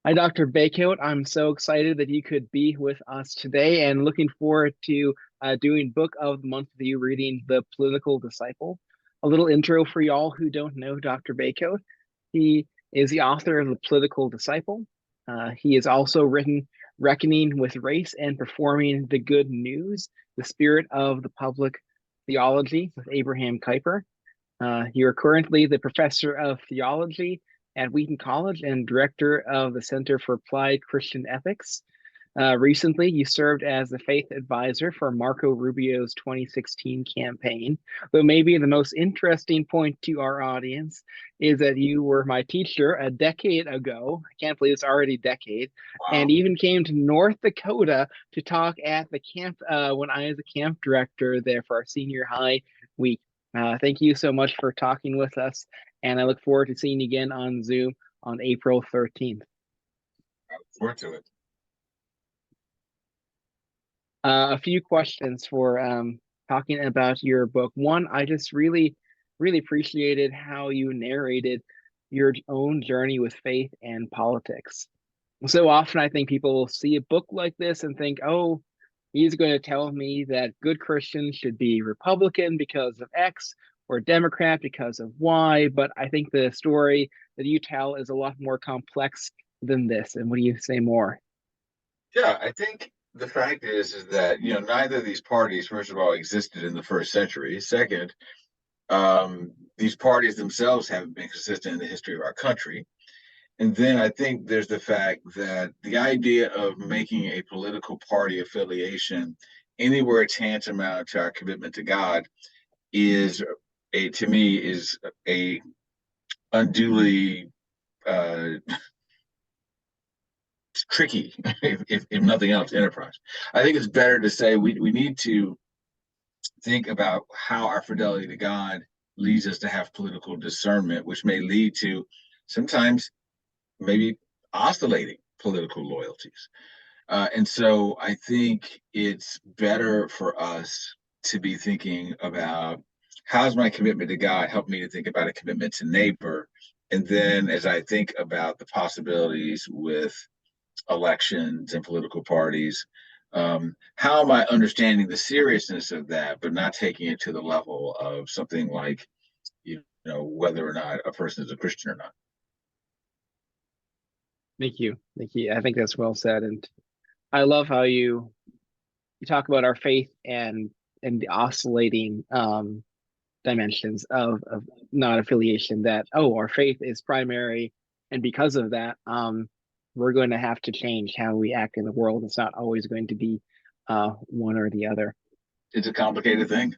Hi, Dr. Bacote. I'm so excited that you could be with us today and looking forward to doing Book of the Month with you, reading The Political Disciple. A little intro for y'all who don't know Dr. Bacote. He is the author of The Political Disciple. He has also written Reckoning with Race and Performing the Good News, The Spirit of the Public Theology with Abraham Kuyper. You're currently the professor of theology at Wheaton College and director of the Center for Applied Christian Ethics. Recently, you served as the faith advisor for Marco Rubio's 2016 campaign. But maybe the most interesting point to our audience is that you were my teacher a decade ago. I can't believe it's already a decade. And Wow. even came to North Dakota to talk at the camp when I was a camp director there for our senior high week. Thank you so much for talking with us, and I look forward to seeing you again on Zoom on April 13th. Forward to it. A few questions for talking about your book. One, I just really appreciated how you narrated your own journey with faith and politics. So often I think people will see a book like this and think, oh, he's going to tell me that good Christians should be Republican because of X or Democrat because of Y. But I think the story that you tell is a lot more complex than this. And what do you say more? Yeah, I think the fact is that neither of these parties, first of all, existed in the first century. Second, these parties themselves haven't been consistent in the history of our country. And then I think there's the fact that the idea of making a political party affiliation anywhere tantamount to our commitment to God is to me, is a unduly uh, tricky, if nothing else, enterprise. I think it's better to say we need to think about how our fidelity to God leads us to have political discernment, which may lead to sometimes maybe oscillating political loyalties. And so I think it's better for us to be thinking about how's my commitment to God help me to think about a commitment to neighbor. And then as I think about the possibilities with elections and political parties, how am I understanding the seriousness of that, but not taking it to the level of something like, whether or not a person is a Christian or not. Thank you. Thank you. I think that's well said. And I love how you talk about our faith and the oscillating dimensions of non affiliation, that oh, our faith is primary, and because of that we're going to have to change how we act in the world. It's not always going to be one or the other. It's a complicated thing.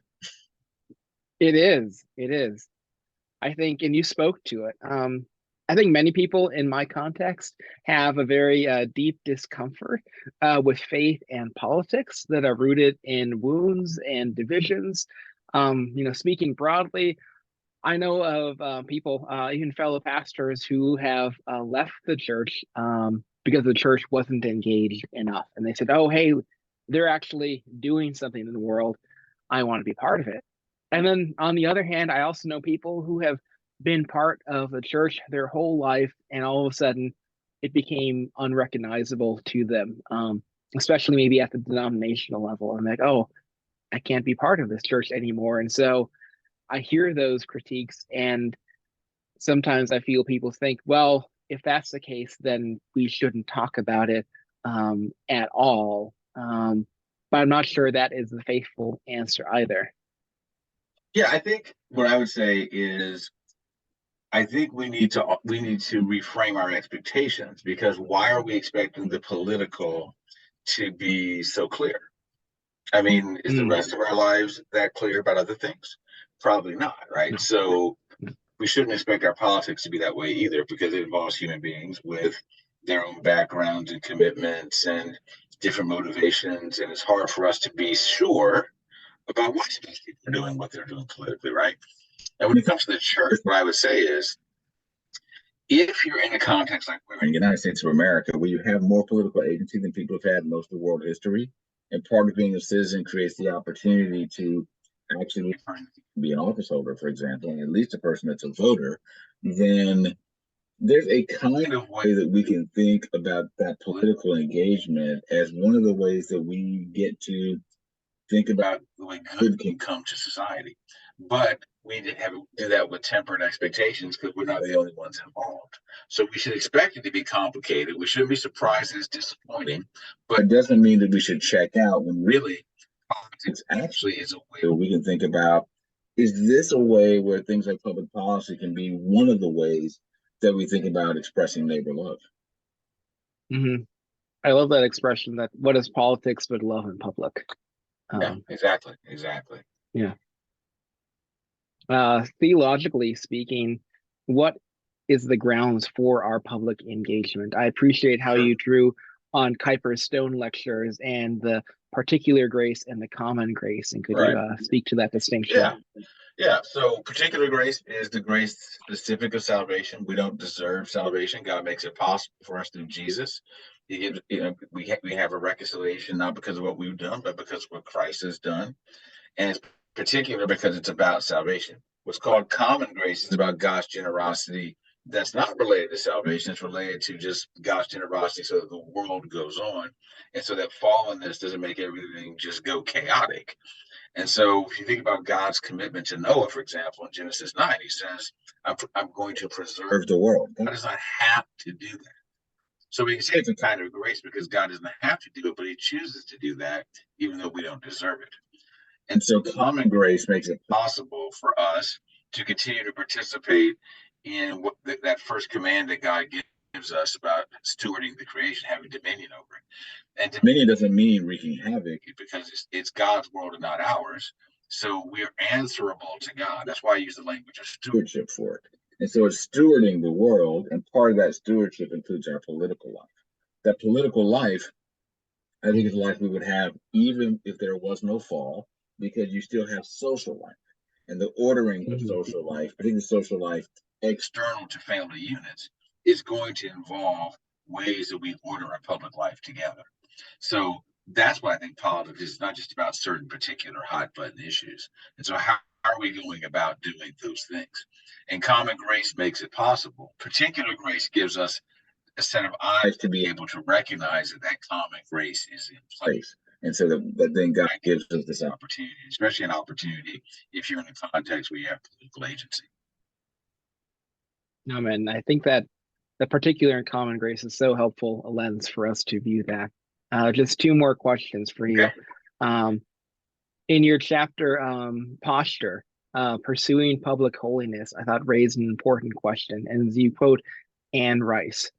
It is. I think, and you spoke to it. I think many people in my context have a very deep discomfort with faith and politics that are rooted in wounds and divisions. Speaking broadly, I know of people, even fellow pastors, who have left the church because the church wasn't engaged enough. And they said, oh, hey, they're actually doing something in the world. I want to be part of it. And then on the other hand, I also know people who have been part of the church their whole life, and all of a sudden it became unrecognizable to them, especially maybe at the denominational level. I'm like, oh, I can't be part of this church anymore. And so I hear those critiques, and sometimes I feel people think, well, if that's the case, then we shouldn't talk about it at all. But I'm not sure that is the faithful answer either. Yeah, I think what I would say is I think we need to reframe our expectations, because why are we expecting the political to be so clear? I mean, is the Mm, rest of our lives that clear about other things? Probably not, right? no, So no. we shouldn't expect our politics to be that way either, because it involves human beings with their own backgrounds and commitments and different motivations. And it's hard for us to be sure about why these people are doing what they're doing politically, right? And when it comes to the church, what I would say is if you're in a context like we're in the United States of America, where you have more political agency than people have had in most of world history, and part of being a citizen creates the opportunity to actually be an office holder, for example, and at least a person that's a voter, then there's a kind of way that we can think about that political engagement as one of the ways that we get to think about the way good can come to society. But we didn't have to do that with tempered expectations because we're not the only ones involved. So we should expect it to be complicated. We shouldn't be surprised that it's disappointing, but it doesn't mean that we should check out when really politics actually is a way where we can think about, is this a way where things like public policy can be one of the ways that we think about expressing neighbor love? Hmm. I love that expression, that what is politics but love in public. Yeah, exactly. Yeah. Theologically speaking, what is the grounds for our public engagement? I appreciate how Sure. you drew on Kuyper's Stone lectures and the particular grace and the common grace. And could you Right. speak to that distinction? Yeah. Yeah. So particular grace is the grace specific of salvation. We don't deserve salvation. God makes it possible for us through Jesus. He gives, we have a reconciliation not because of what we've done, but because of what Christ has done. And it's particular because it's about salvation. What's called common grace is about God's generosity that's not related to salvation. It's related to just God's generosity so that the world goes on. And so that fallenness doesn't make everything just go chaotic. And so if you think about God's commitment to Noah, for example, in Genesis 9, he says, I'm going to preserve the world. God does not have to do that. So we can say it's a kind of grace because God doesn't have to do it, but he chooses to do that even though we don't deserve it. And so common grace makes it possible for us to continue to participate in that first command that God gives us about stewarding the creation, having dominion over it. And dominion doesn't mean wreaking havoc because it's God's world and not ours. So we're answerable to God. That's why I use the language of stewardship for it. And so it's stewarding the world, and part of that stewardship includes our political life. That political life, I think, is a life we would have even if there was no fall, because you still have social life. And the ordering of social life, particularly social life external to family units, is going to involve ways that we order our public life together. So that's why I think politics is not just about certain particular hot button issues. And so how are we going about doing those things? And common grace makes it possible. Particular grace gives us a set of eyes to be able to recognize that that common grace is in place. And so that then God gives us this opportunity, especially an opportunity if you're in a context where you have political agency. No, man, I think that the particular and common grace is so helpful a lens for us to view that. Just two more questions for you. Okay. In your chapter, posture, pursuing public holiness, I thought raised an important question. And as you quote Anne Rice,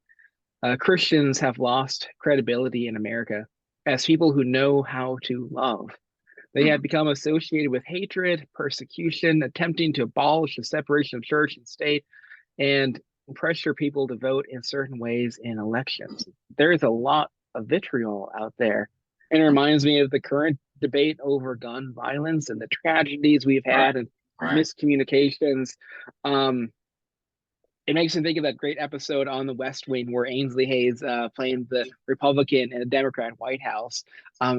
Christians have lost credibility in America as people who know how to love. They have become associated with hatred, persecution, attempting to abolish the separation of church and state, and pressure people to vote in certain ways in elections. There is a lot of vitriol out there. And it reminds me of the current debate over gun violence and the tragedies we've had and miscommunications. It makes me think of that great episode on The West Wing where Ainsley Hayes, playing the Republican in a Democrat White House,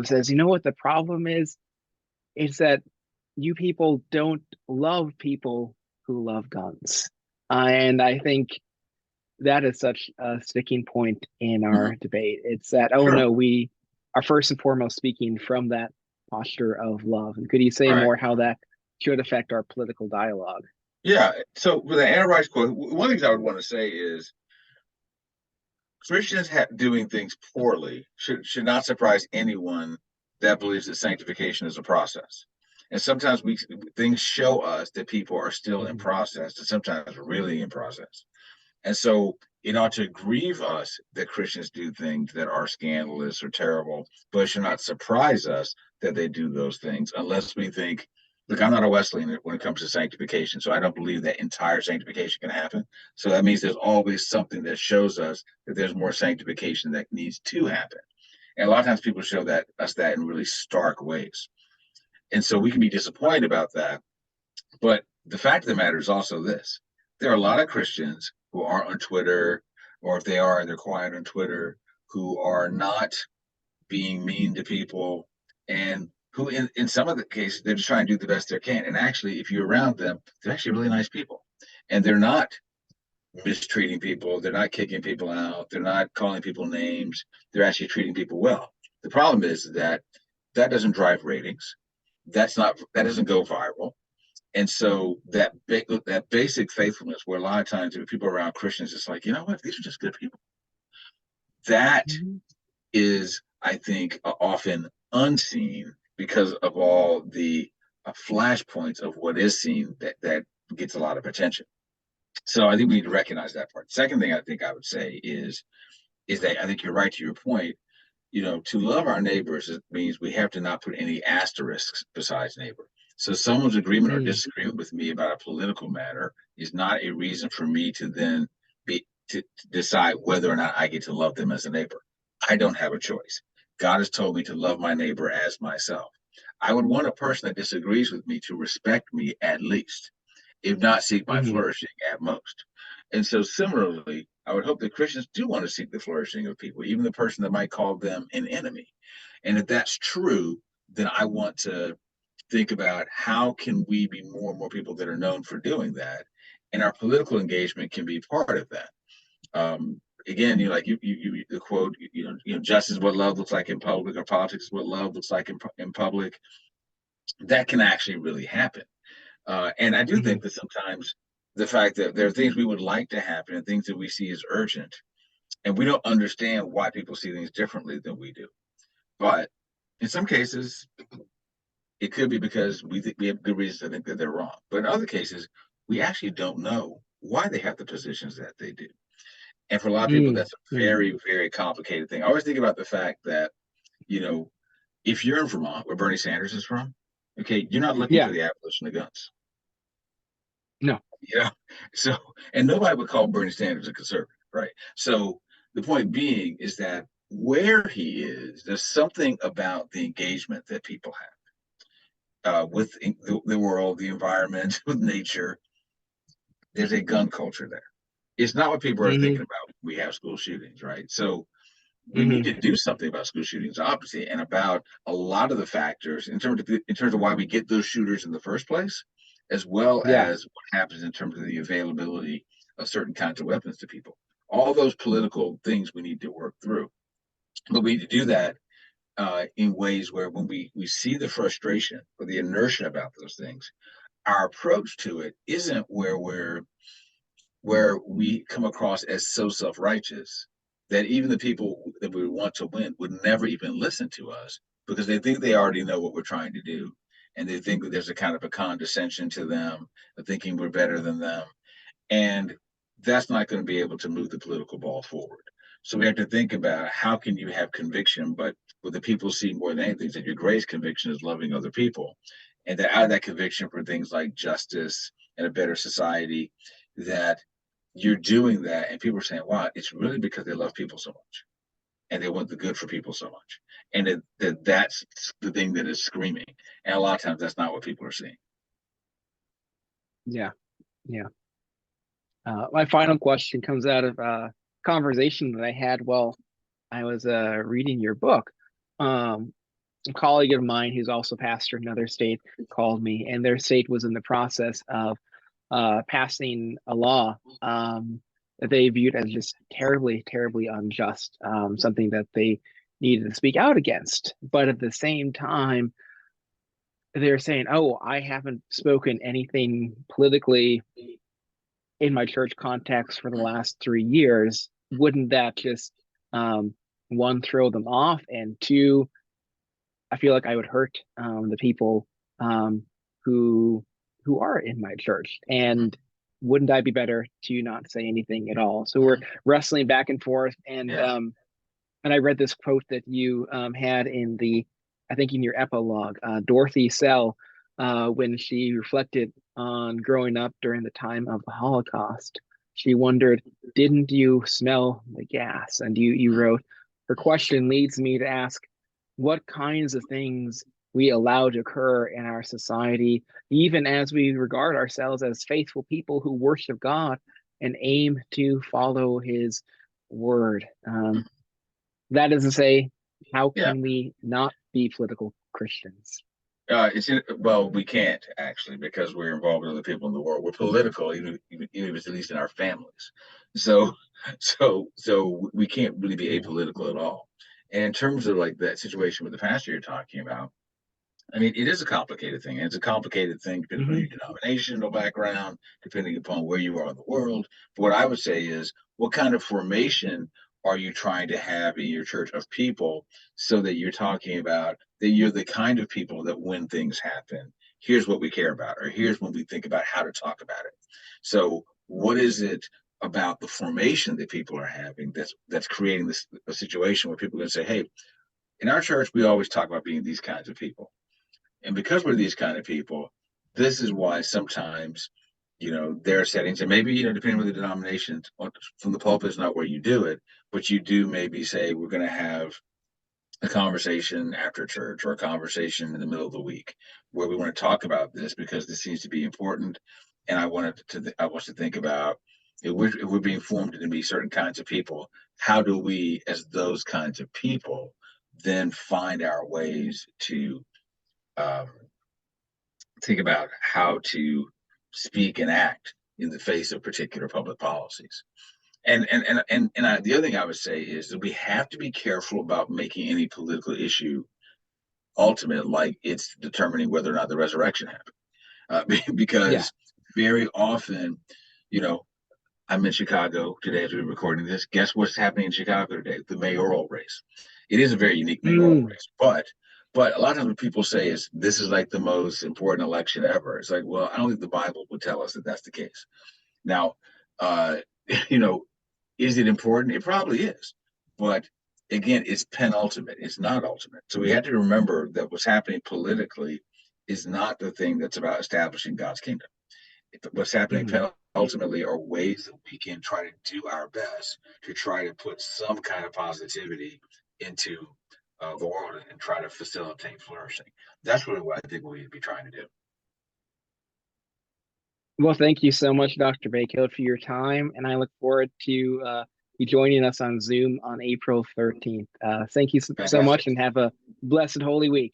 says, you know what the problem is? It's that you people don't love people who love guns. And I think that is such a sticking point in our debate. It's that, oh no, we are first and foremost speaking from that posture of love. And could you say more how that should affect our political dialogue? Yeah. So with the Anne Rice quote, one of the things I would want to say is Christians doing things poorly should not surprise anyone that believes that sanctification is a process. And sometimes things show us that people are still in process, and sometimes really in process. And so it ought to grieve us that Christians do things that are scandalous or terrible, but it should not surprise us that they do those things unless we think, look, I'm not a Wesleyan when it comes to sanctification, so I don't believe that entire sanctification can happen. So that means there's always something that shows us that there's more sanctification that needs to happen. And a lot of times people show us that in really stark ways. And so we can be disappointed about that. But the fact of the matter is also this. There are a lot of Christians who are on Twitter, or if they are, they're quiet on Twitter, who are not being mean to people, and who in some of the cases, they're just trying to do the best they can. And actually, if you're around them, they're actually really nice people. And they're not mistreating people. They're not kicking people out. They're not calling people names. They're actually treating people well. The problem is that that doesn't drive ratings. That doesn't go viral. And so that basic faithfulness, where a lot of times people around Christians, it's like, you know what, these are just good people. That Mhm. is, I think, often unseen because of all the flashpoints of what is seen that gets a lot of attention. So I think we need to recognize that part. Second thing I think I would say is that I think you're right to your point. To love our neighbors means we have to not put any asterisks besides neighbor. So someone's agreement or Mm. disagreement with me about a political matter is not a reason for me to then to decide whether or not I get to love them as a neighbor. I don't have a choice. God has told me to love my neighbor as myself. I would want a person that disagrees with me to respect me at least, if not seek my Mhm. flourishing at most. And so, similarly, I would hope that Christians do want to seek the flourishing of people, even the person that might call them an enemy. And if that's true, then I want to think about how can we be more and more people that are known for doing that, and our political engagement can be part of that. Again, like the quote, justice is what love looks like in public, or politics is what love looks like in public. That can actually really happen. And I do Mhm. think that sometimes the fact that there are things we would like to happen and things that we see as urgent, and we don't understand why people see things differently than we do. But in some cases, it could be because we have good reasons to think that they're wrong. But in other cases, we actually don't know why they have the positions that they do. And for a lot of people, Mm. that's a Mm. very, very complicated thing. I always think about the fact that, you know, if you're in Vermont, where Bernie Sanders is from, okay, you're not looking for Yeah. the abolition of guns. No. Yeah. So, and nobody would call Bernie Sanders a conservative, right? So the point being is that where he is, there's something about the engagement that people have with the world, the environment, with nature. There's a gun culture there. It's not what people are Mhm. thinking about when we have school shootings, right? So we need Mhm. to do something about school shootings, obviously, and about a lot of the factors in terms of why we get those shooters in the first place, as well Yeah. as what happens in terms of the availability of certain kinds of weapons to people. All those political things we need to work through, but we need to do that in ways where when we see the frustration or the inertia about those things, our approach to it isn't where we come across as so self-righteous that even the people that we want to win would never even listen to us because they think they already know what we're trying to do, and they think that there's a kind of a condescension to them, of thinking we're better than them, and that's not going to be able to move the political ball forward. So we have to think about how can you have conviction, but what the people see more than anything is that your greatest conviction is loving other people, and that out of that conviction for things like justice and a better society, that you're doing that, and people are saying, "Wow, it's really because they love people so much, and they want the good for people so much," and that's the thing that is screaming. And a lot of times, that's not what people are seeing. Yeah. Yeah. My final question comes out of conversation that I had while I was reading your book. Um, a colleague of mine who's also pastor in another state called me, and their state was in the process of passing a law that they viewed as just terribly, terribly unjust, something that they needed to speak out against. But at the same time, they're saying, "Oh, I haven't spoken anything politically in my church context for the last 3 years." Wouldn't that just one, throw them off, and two, I feel like I would hurt the people um, who who are in my church? And wouldn't I be better to not say anything at all? So we're wrestling back and forth, Yeah, and I read this quote that you had in the, I think in your epilogue, Dorothy Sell, when she reflected on growing up during the time of the Holocaust. She wondered, "Didn't you smell the gas?" And you wrote, "Her question leads me to ask what kinds of things we allow to occur in our society, even as we regard ourselves as faithful people who worship God and aim to follow His word." That is to say, how yeah. can we not be political Christians? Well, we can't actually because we're involved with other people in the world. We're political, even if it's at least in our families. So, so we can't really be Yeah. apolitical at all. And in terms of like that situation with the pastor you're talking about, I mean, it is a complicated thing. And it's a complicated thing depending on Hmm. your denominational background, depending upon where you are in the world. But what I would say is, what kind of formation are you trying to have in your church of people so that you're talking about that you're the kind of people that when things happen, here's what we care about, or here's when we think about how to talk about it. So, what is it about the formation that people are having that's creating this a situation where people are going to say, hey, in our church, we always talk about being these kinds of people and because we're these kind of people, this is why sometimes, there are settings, and maybe, depending on the denomination, from the pulpit is not where you do it, but you do maybe say, we're going to have a conversation after church or a conversation in the middle of the week where we want to talk about this because this seems to be important. And I want to think about if we're being formed to be certain kinds of people, how do we, as those kinds of people, then find our ways to um, think about how to speak and act in the face of particular public policies. The other thing I would say is that we have to be careful about making any political issue ultimate, like it's determining whether or not the resurrection happened, Yeah. because very often, you know, I'm in Chicago today as we're recording this. Guess what's happening in Chicago today? The mayoral race. It is a very unique mayoral Mm. race, but a lot of times what people say is this is like the most important election ever. It's like, well, I don't think the Bible would tell us that that's the case. Now, uh, you know, is it important? It probably is, but again, it's penultimate. It's not ultimate. So we have to remember that what's happening politically is not the thing that's about establishing God's kingdom. What's happening Hmm. ultimately are ways that we can try to do our best to try to put some kind of positivity into the world and try to facilitate flourishing. That's really what I think we need to be trying to do. Well, thank you so much, Dr. Bacote, for your time, and I look forward to you joining us on Zoom on April 13th. Thank you so Fantastic. much, and have a blessed Holy Week.